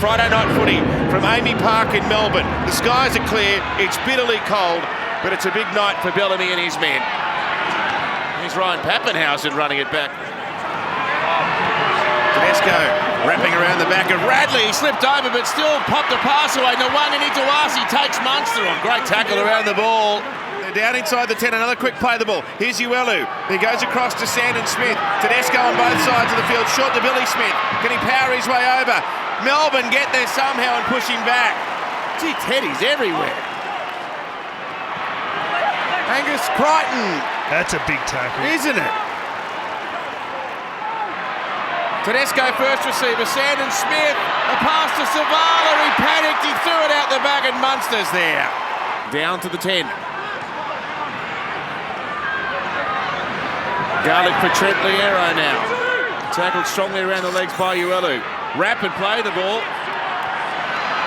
Friday night footy from Amy Park in Melbourne. The skies are clear, it's bitterly cold, but it's a big night for Bellamy and his men. Here's Ryan Pappenhausen running it back. Tedesco wrapping around the back of Radley. He slipped over but still popped a pass away. Nawanga Nitawasi takes Munster on. Great tackle around the ball. They're down inside the 10, another quick play of the ball. Here's Uelu. He goes across to Sandon Smith. Tedesco on both sides of the field, short to Billy Smith. Can he power his way over? Melbourne get there somehow and push him back. Gee, Teddy's everywhere. Angus Crichton. That's a big tackle. Isn't it? Tedesco first receiver, Sandon Smith. A pass to Savala. He panicked, he threw it out the back and Munster's there. Down to the 10. Garlic for Trent Liero now. Tackled strongly around the legs by Uelu. Rapid play the ball.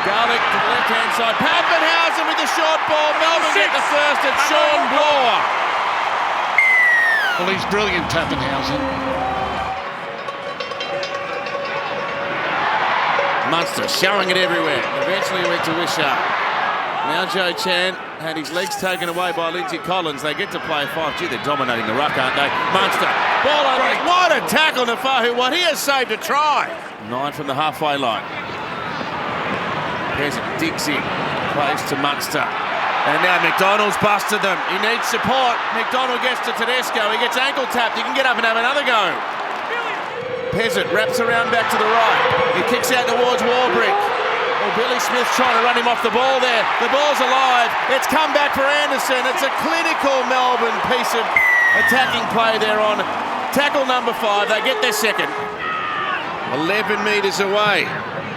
Garlic to the left-hand side. Pappenhausen with the short ball. Melbourne get the first at Sean Bloor. Well, he's brilliant, Pappenhausen. Munster showing it everywhere. Eventually went to Wishart. Now Joe Chan had his legs taken away by Lindsay Collins. They get to play 5. Gee, they're dominating the ruck, aren't they? Munster, ball over. What a tackle, Nafahu. What he has saved a try. 9 from the halfway line. There's a Dixie. Plays to Munster. And now McDonald's busted them. He needs support. McDonald gets to Tedesco. He gets ankle tapped. He can get up and have another go. Peasant wraps around back to the right. He kicks out towards Warbrick. Well, Billy Smith's trying to run him off the ball there. The ball's alive. It's come back for Anderson. It's a clinical Melbourne piece of attacking play there on tackle number 5. They get their second. 11 metres away.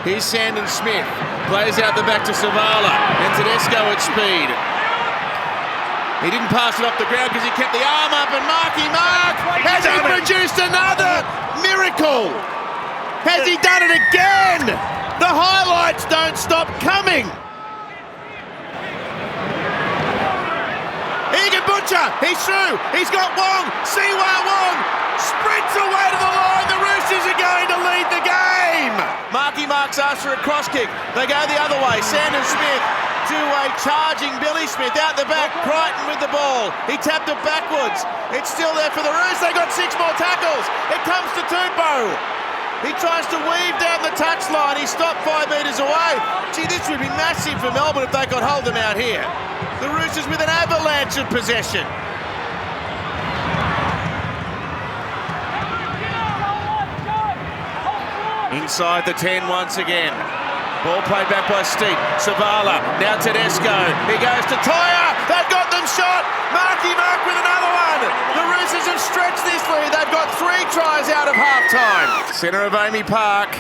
Here's Sandon Smith. Plays out the back to Savala. And Tedesco at speed. He didn't pass it off the ground because he kept the arm up. And Marky Mark, has he produced another miracle? Has he done it again? The highlights don't stop coming. Egan Butcher, he's through. He's got Wong. Siwa Wong sprints away to the line. The Roosters are going to lead the game. Marky Marks asks for a cross kick. They go the other way. Sandon Smith to a charging Billy Smith out the back. Crichton with the ball. He tapped it backwards. It's still there for the Roosters. They got 6 more tackles. It comes to Tupou. He tries to weave down the touchline. He stopped 5 metres away. Gee, this would be massive for Melbourne if they could hold them out here. The Roosters with an avalanche of possession. Inside the 10 once again. Ball played back by Steep. Savala, now Tedesco. He goes to Toya. They've got them shot. Marky Mark with another one. The Roosters have stretched this lead. They've got 3 tries out of half-time. Centre of Amy Park.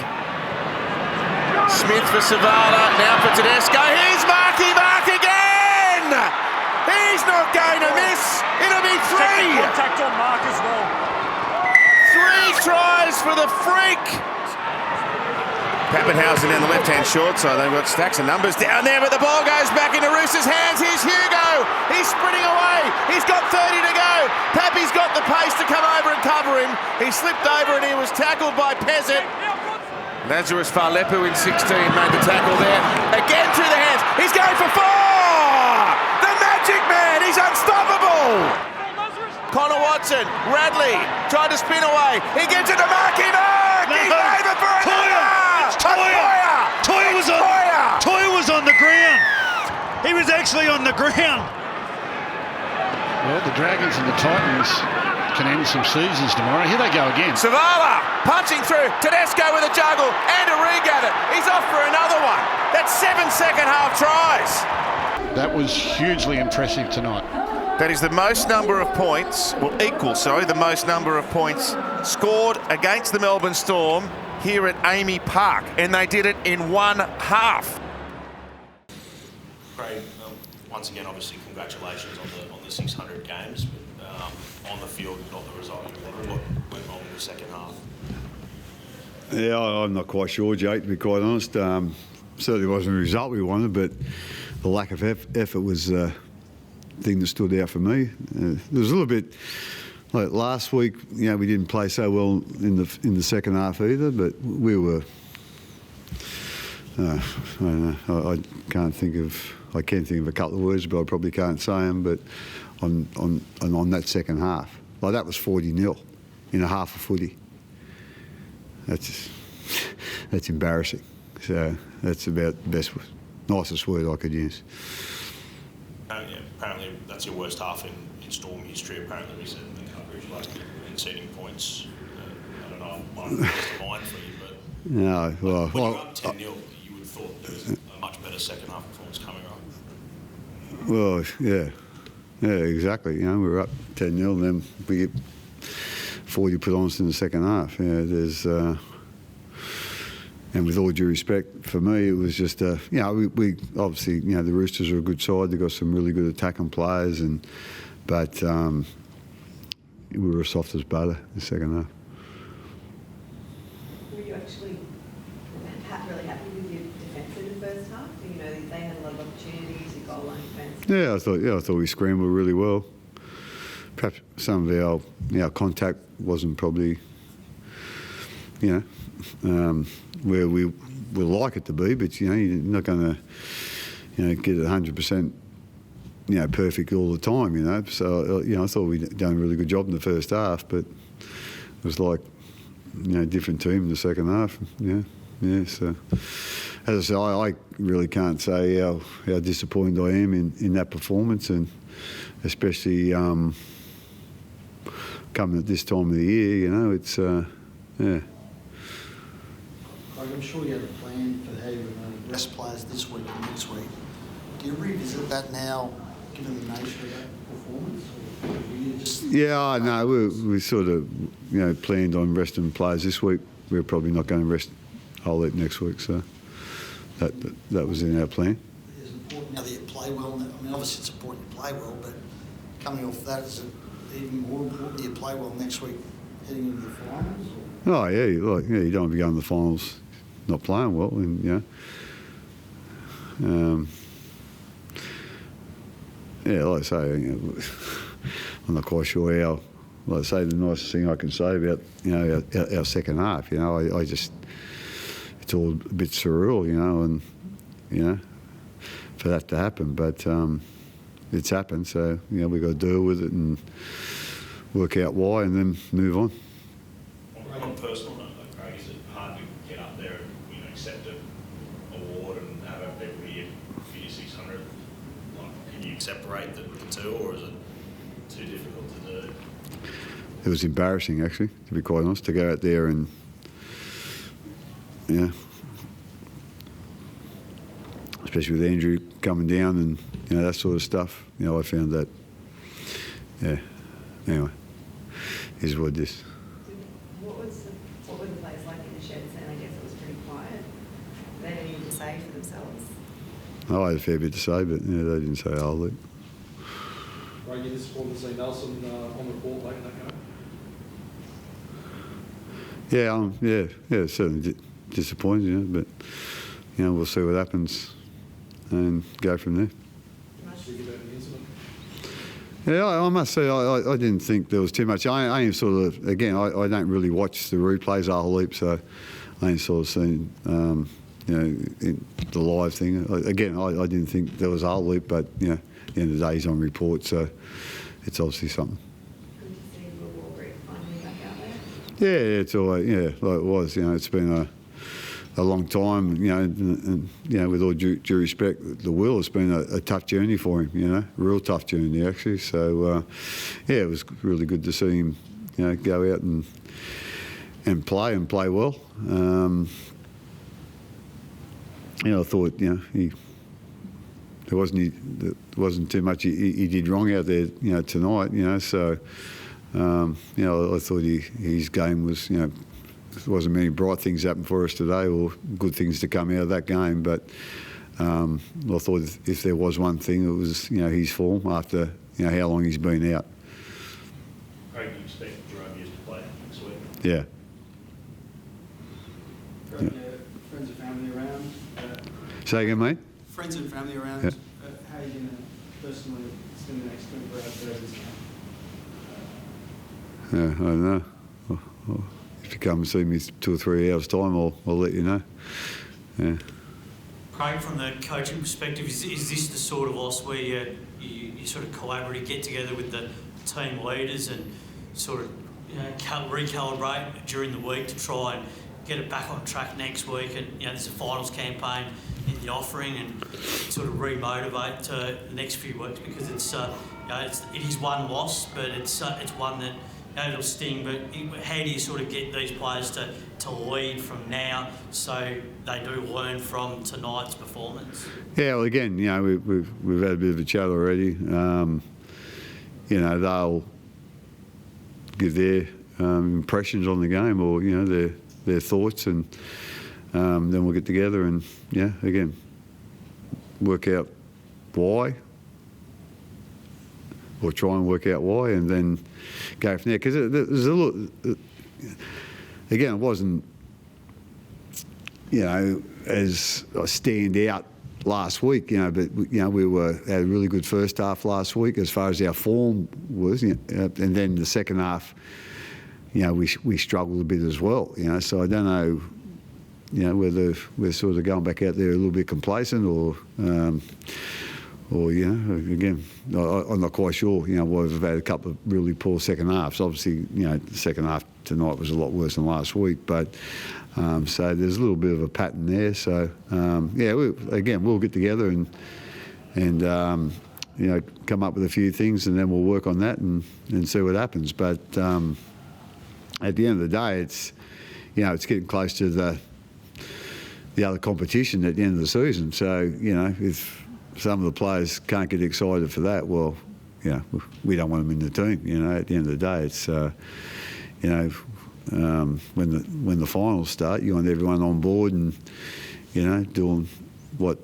Smith for Savala. Now for Tedesco. Here's Marky Mark again. He's not going to miss. It'll be 3. Contact on Mark as well. 3 tries for the freak. Pappenhausen down the left-hand short side. They've got stacks of numbers down there, but the ball goes back into Roosters' hands. Here's Hugo. He's sprinting away. He's got 30 to go. Pappy's got the pace to come over and cover him. He slipped over and he was tackled by Peasant. Lazarus Falepu in 16 made the tackle there. Again through the hands. He's going for 4. The Magic Man. He's unstoppable. Connor Watson. Radley tried to spin away. He gets it to Marky Mark. He's over for another. Toya was on the ground. He was actually on the ground. Well, the Dragons and the Titans can end some seasons tomorrow. Here they go again. Savala punching through. Tedesco with a juggle and a regather. He's off for another one. That's 7 second-half tries. That was hugely impressive tonight. That is the most number of points, the most number of points scored against the Melbourne Storm here at Amy Park, and they did it in 1 half. Craig, once again, obviously, congratulations on the 600 games, but on the field, not the result. What went wrong in the second half? Yeah, I'm not quite sure, Jake, to be quite honest. Certainly wasn't the result we wanted, but the lack of effort was the thing that stood out for me. There was a little bit like last week. You know, we didn't play so well in the second half either, but we were I don't know. I can't think of. I can think of a couple of words, but I probably can't say them. But on that second half, like that was 40-0 in a half of footy. That's embarrassing. So that's about the nicest word I could use. Apparently that's your worst half in Storm history. Apparently we said in the coverage, like conceding points. I don't know, it might have been mine for you, but No, well, when you're up 10-0, you would have thought there was a much better second half performance coming up. well, yeah, exactly. You know, we were up 10-0, and then we get 40 put on us in the second half. Yeah, there's. And with all due respect, for me, it was just, we obviously, the Roosters are a good side. They've got some really good attacking players, but we were soft as butter in the second half. Were you actually really happy with your defence in the first half? You know, they had a lot of opportunities, your goal line defence. I thought we scrambled really well. Perhaps some of our contact wasn't probably, where we would like it to be, but you're not going to, get it 100%, perfect all the time, So I thought we'd done a really good job in the first half, but it was like, different team in the second half. So as I say, I really can't say how disappointed I am in that performance, and especially coming at this time of the year, it's I'm sure you had a plan for how you were going to rest players this week and next week. Do you revisit that now, given the nature of that performance? Or were you just... Yeah, no, we sort of, planned on resting players this week. We're probably not going to rest a whole heap next week, so that was in our plan. It's important now that you play well. I mean, obviously it's important you play well, but coming off that, is it even more important that you play well next week heading into the finals? Or? Oh, yeah, you don't want to be going to the finals not playing well, and like I say, I'm not quite sure how. Like I say, the nicest thing I can say about our second half, I just, it's all a bit surreal, and for that to happen, but it's happened, so we've got to deal with it and work out why, and then move on. On a personal note, though, Craig, is it hard to get up there and accept an award and have people here for your 600? Can you separate the two, or is it too difficult to do? It was embarrassing, actually, to be quite honest, to go out there and especially with Andrew coming down and that sort of stuff. I found that. Anyway, here's what it is. What were the players like in the sheds then? I guess it was pretty quiet. They didn't even say for themselves. I had a fair bit to say, but they didn't say a whole lot. Are you disappointed to see Nelson on the court late in that game? Yeah, certainly disappointed, but we'll see what happens and go from there. Did you get that incident? Yeah, I must say I didn't think there was too much. I ain't sort of, again, I don't really watch the replays a whole heap, so I ain't sort of seen in the live thing. Again, I didn't think there was a whole heap, but at the end of the day, he's on report, so it's obviously something. Good to see Will Warbrick finally back out there. Yeah, it's always, like it was. It's been a long time, and with all due respect, the Will, it's been a tough journey for him, a real tough journey actually. So, it was really good to see him, go out and play well. I thought, there wasn't too much he did wrong out there, tonight, so, I thought his game was, there wasn't many bright things happened for us today or good things to come out of that game, but I thought if there was one thing, it was, his form after, how long he's been out. Craig, do you expect Rugby to play next week? Yeah. Friends and family around? Say again, mate? Friends and family around? Yeah. How are you going to personally spend the next 24 hours there this game? I don't know. If you come and see me 2 or 3 hours' time, I'll let you know. Yeah. Craig, from the coaching perspective, is this the sort of loss where you sort of collaboratively get together with the team leaders and sort of recalibrate during the week to try and get it back on track next week? And there's a finals campaign in the offering, and sort of remotivate to the next few weeks, because it is one loss, but it's one that it'll sting. But how do you sort of get these players to lead from now so they do learn from tonight's performance? Yeah, well, again, we've had a bit of a chat already. They'll give their impressions on the game, or their thoughts, and then we'll get together and again work out why, or try and work out why, and then go from there. Because there's a lot. Again, it wasn't as a stand out last week, but we had a really good first half last week as far as our form was, and then the second half, we struggled a bit as well, so I don't know, whether we're sort of going back out there a little bit complacent, or again, I'm not quite sure. We've had a couple of really poor second halves. Obviously, the second half tonight was a lot worse than last week, but so there's a little bit of a pattern there. So we'll get together and come up with a few things, and then we'll work on that and see what happens. But at the end of the day, it's getting close to the other competition at the end of the season. So if some of the players can't get excited for that, well, we don't want them in the team. At the end of the day, it's when the finals start, you want everyone on board and doing what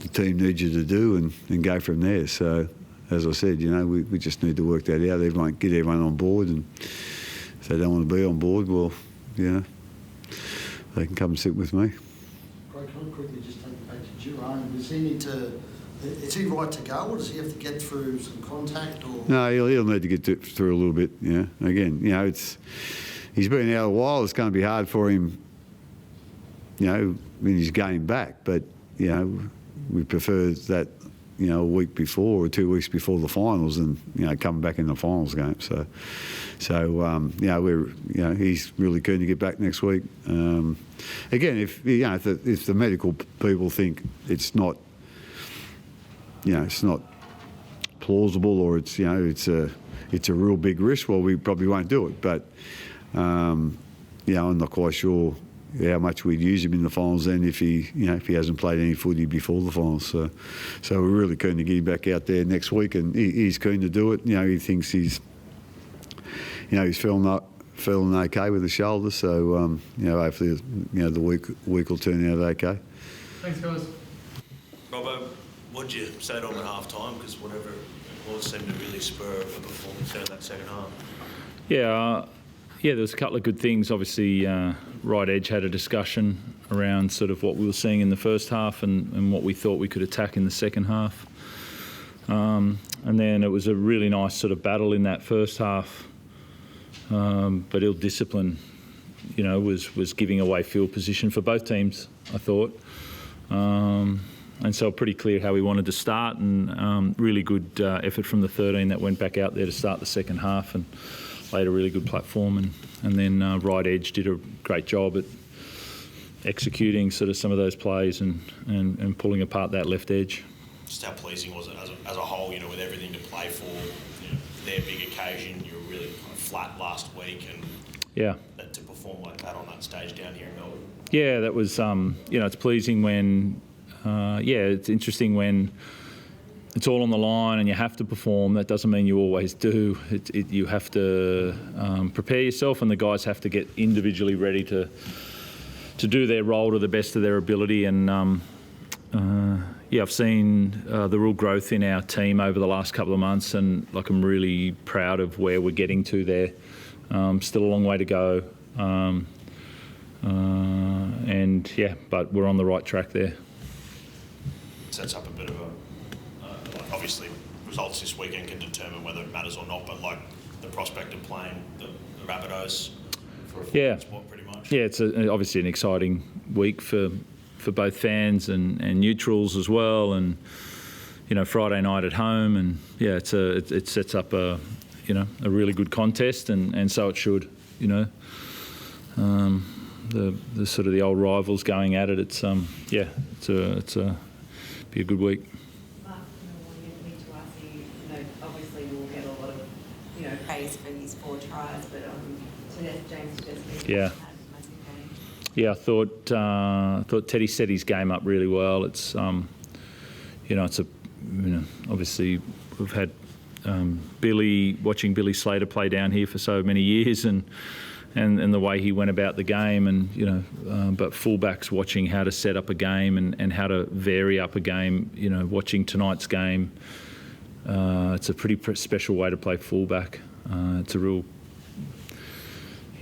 the team needs you to do, and go from there. So as I said, we just need to work that out. Get everyone on board, and if they don't want to be on board, well, they can come and sit with me. Craig, can I quickly just take it back to Jerome? Does he need to? Is he right to go, or does he have to get through some contact? Or? No, he'll need to get through a little bit. Again, he's been out a while. It's going to be hard for him, when he's getting back. But we prefer that a week before or 2 weeks before the finals, and coming back in the finals game. So we're he's really keen to get back next week. Again, if the medical people think it's not. It's not plausible, or it's a real big risk, well, we probably won't do it. But I'm not quite sure how much we'd use him in the finals then if he hasn't played any footy before the finals. So we're really keen to get him back out there next week, and he's keen to do it. He thinks he's feeling okay with the shoulder. So hopefully the week will turn out okay. Thanks, guys. Robbo, what did you say to him at half time? Because whatever it was seemed to really spur a performance out of that second half. Yeah, there was a couple of good things. Obviously, right edge had a discussion around sort of what we were seeing in the first half and what we thought we could attack in the second half. And then it was a really nice sort of battle in that first half. But ill discipline, was giving away field position for both teams, I thought. And so pretty clear how we wanted to start, and really good effort from the 13 that went back out there to start the second half and laid a really good platform. And then right edge did a great job at executing sort of some of those plays and pulling apart that left edge. Just how pleasing was it as a whole, with everything to play for, their big occasion? You were really kind of flat last week, and to perform like that on that stage down here in Melbourne. Yeah, that was, it's pleasing when... it's interesting when it's all on the line and you have to perform. That doesn't mean you always do. You have to prepare yourself, and the guys have to get individually ready to do their role to the best of their ability. And I've seen the real growth in our team over the last couple of months, and I'm really proud of where we're getting to there. Still a long way to go, but we're on the right track there. Sets up a bit of obviously results this weekend can determine whether it matters or not, but the prospect of playing the Rabbitohs for a sport pretty much. Yeah, it's obviously an exciting week for for both fans and neutrals as well, and Friday night at home, and it sets up a really good contest, and so it should. The sort of the old rivals going at it. It's be a good week. Mark, wanting to ask you, obviously we'll get a lot of praise for his 4 tries, but James Tedesco. Yeah. Yeah, I thought Teddy set his game up really well. It's obviously we've had watching Billy Slater play down here for so many years, and the way he went about the game, and but fullbacks watching how to set up a game and how to vary up a game. Watching tonight's game, it's a pretty special way to play fullback. It's a real,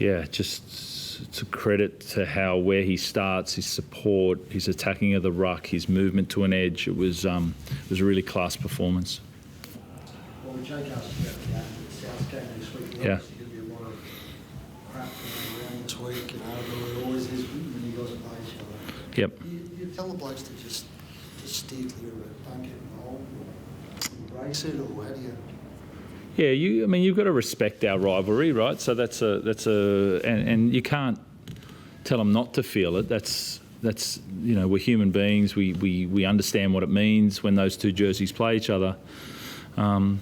it's a credit to where he starts, his support, his attacking of the ruck, his movement to an edge. It was a really class performance. Well, Jake asked about the South game this week. Yeah. There's going to be a lot of crap around this week, there always is when you guys play each other. Yep. You tell the blokes to just steer clear of it, don't get involved, or embrace it, or how do you? Yeah, you've got to respect our rivalry, right? So and you can't tell them not to feel it. That's we're human beings. We understand what it means when those two jerseys play each other, and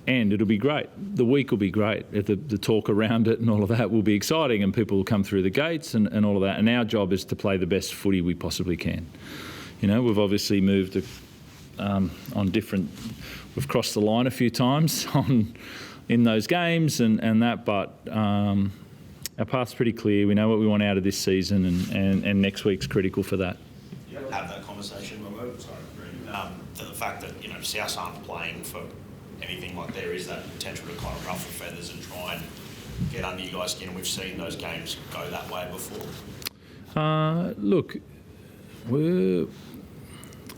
it'll be great. The week will be great. The talk around it and all of that will be exciting, and people will come through the gates and all of that. And our job is to play the best footy we possibly can. We've obviously moved on different. We've crossed the line a few times in those games and that, but our path's pretty clear. We know what we want out of this season, and next week's critical for that. You have that conversation, Robert. Sorry, the fact that South aren't playing for anything, like there is that potential to kind of ruffle feathers and try and get under you guys' skin, and we've seen those games go that way before. Look,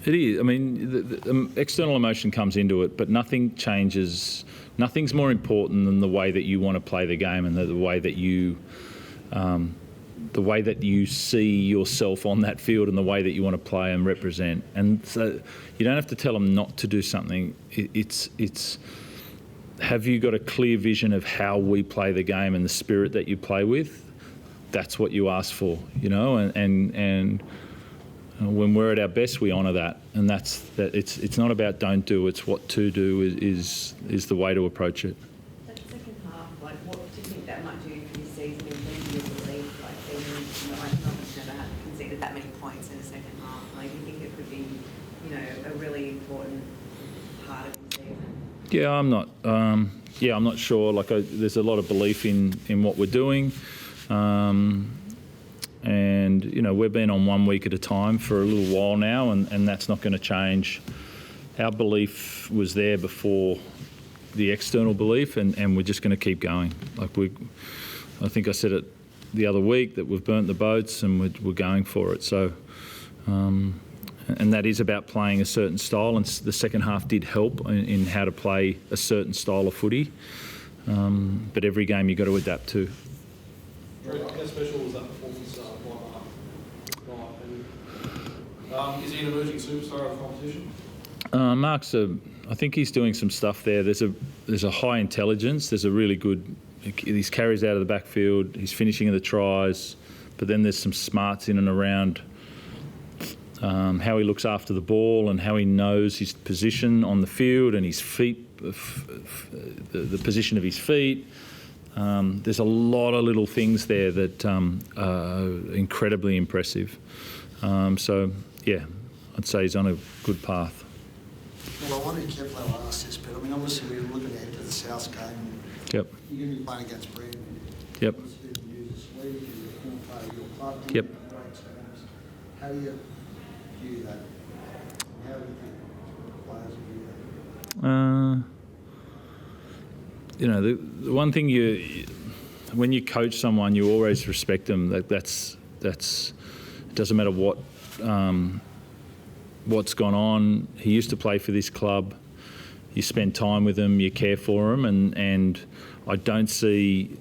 it is. I mean, the external emotion comes into it, but nothing changes. Nothing's more important than the way that you want to play the game, and the way that you see yourself on that field, and the way that you want to play and represent. And so you don't have to tell them not to do something. It's have you got a clear vision of how we play the game and the spirit that you play with? That's what you ask for, and when we're at our best, we honour that, and that's that. It's not about don't do. It's what to do is the way to approach it. That second half, what do you think that might do for your season in terms of your belief? I've never conceded that many points in the second half. Do you think it could be, a really important part of the season? Yeah, I'm not. I'm not sure. There's a lot of belief in what we're doing. And we've been on 1 week at a time for a little while now, and that's not going to change. Our belief was there before the external belief, and we're just going to keep going. I think I said it the other week that we've burnt the boats and we're going for it. So, and that is about playing a certain style, and the second half did help in how to play a certain style of footy. But every game you've got to adapt to. How special was that performance by Mark? Is he an emerging superstar of the competition? Mark's I think he's doing some stuff there. There's a high intelligence. There's a really good. He's carries out of the backfield. He's finishing of the tries, but then there's some smarts in and around how he looks after the ball and how he knows his position on the field and his feet, the position of his feet. There's a lot of little things there that are incredibly impressive. So, yeah, I'd say he's on a good path. Well, I wonder if Kevlar asked this, but obviously we're looking ahead to the South game. Yep. You're going to be playing against Brandon. Yep. Yep. How do you view that? How do you think players view that? The one thing when you coach someone, you always respect them. That's it doesn't matter what's gone on. He used to play for this club. You spend time with him, you care for him, and I don't see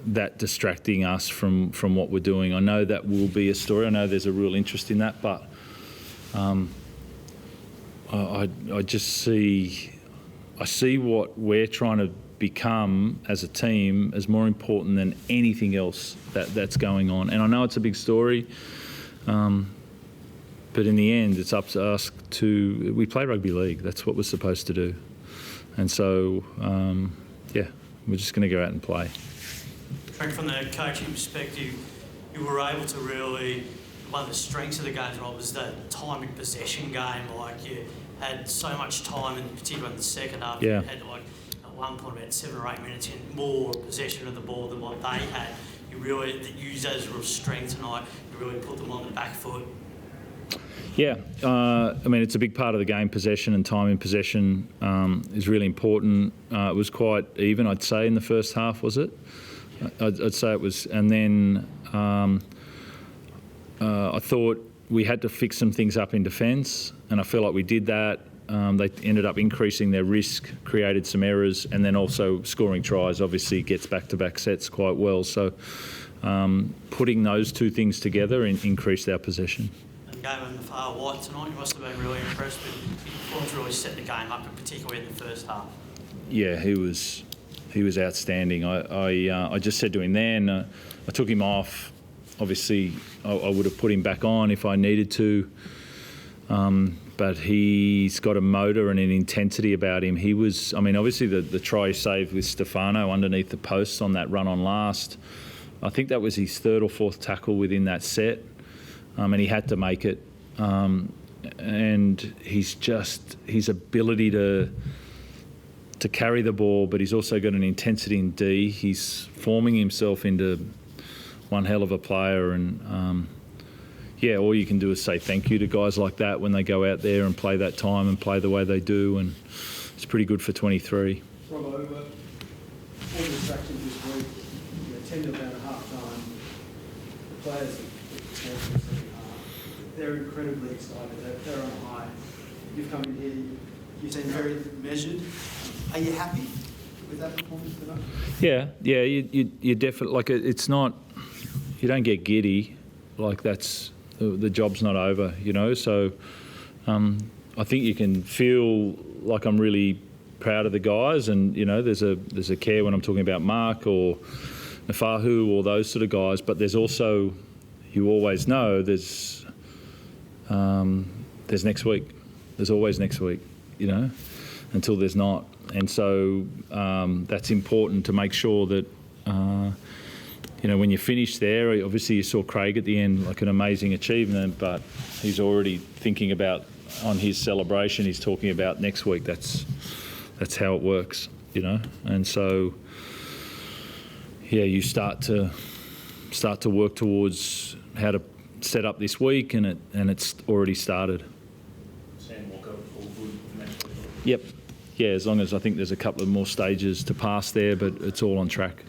that distracting us from what we're doing. I know that will be a story. I know there's a real interest in that, but I just see what we're trying to become as a team as more important than anything else that's going on. And I know it's a big story, but in the end, it's up to us we play rugby league. That's what we're supposed to do. And so, we're just going to go out and play. Frank, from the coaching perspective, you were able to really, one of the strengths of the game was that time in possession game. Like, you had so much time, in particular in the second half. Yeah. You had, like, at one point about 7 or 8 minutes in more possession of the ball than what they had. You really used that as a real strength tonight. You really put them on the back foot. Yeah, I mean, it's a big part of the game. Possession and time in possession is really important. It was quite even, I'd say, in the first half, was it? I'd say it was. And then I thought we had to fix some things up in defence, and I feel like we did that. They ended up increasing their risk, created some errors, and then also scoring tries obviously gets back-to-back sets quite well. So putting those two things together increased our possession. Game on the far right tonight, you must have been really impressed with his performance, really set the game up, and particularly in the first half. Yeah, he was outstanding. I just said to him then, I took him off. Obviously, I would have put him back on if I needed to, but he's got a motor and an intensity about him. He was, I mean, obviously the try he saved with Stefano underneath the posts on that run on last, I think that was his 3rd or 4th tackle within that set. And he had to make it. And his ability to carry the ball, but he's also got an intensity in D. He's forming himself into one hell of a player. And all you can do is say thank you to guys like that when they go out there and play that time and play the way they do. And it's pretty good for 23. From over, all distractions this week, 10 to about a half time. The players they're incredibly excited. They're on a high. You've come in here, you seem very measured. Are you happy with that performance tonight? Yeah. You definitely, like, it's not, you don't get giddy. Like, that's, the job's not over, you know. So I think you can feel like I'm really proud of the guys, and, you know, there's a care when I'm talking about Mark or Nafahu or those sort of guys, but there's also, you always know there's next week. There's always next week, you know, until there's not. And so that's important to make sure that, you know, when you finish there, obviously you saw Craig at the end, like an amazing achievement, but he's already thinking about, on his celebration, he's talking about next week. That's how it works, you know. And so, yeah, you start to work towards how to set up this week, and it's already started. Sam Walker, all good for next week? Yep. Yeah, as long as I think there's a couple of more stages to pass there, but it's all on track.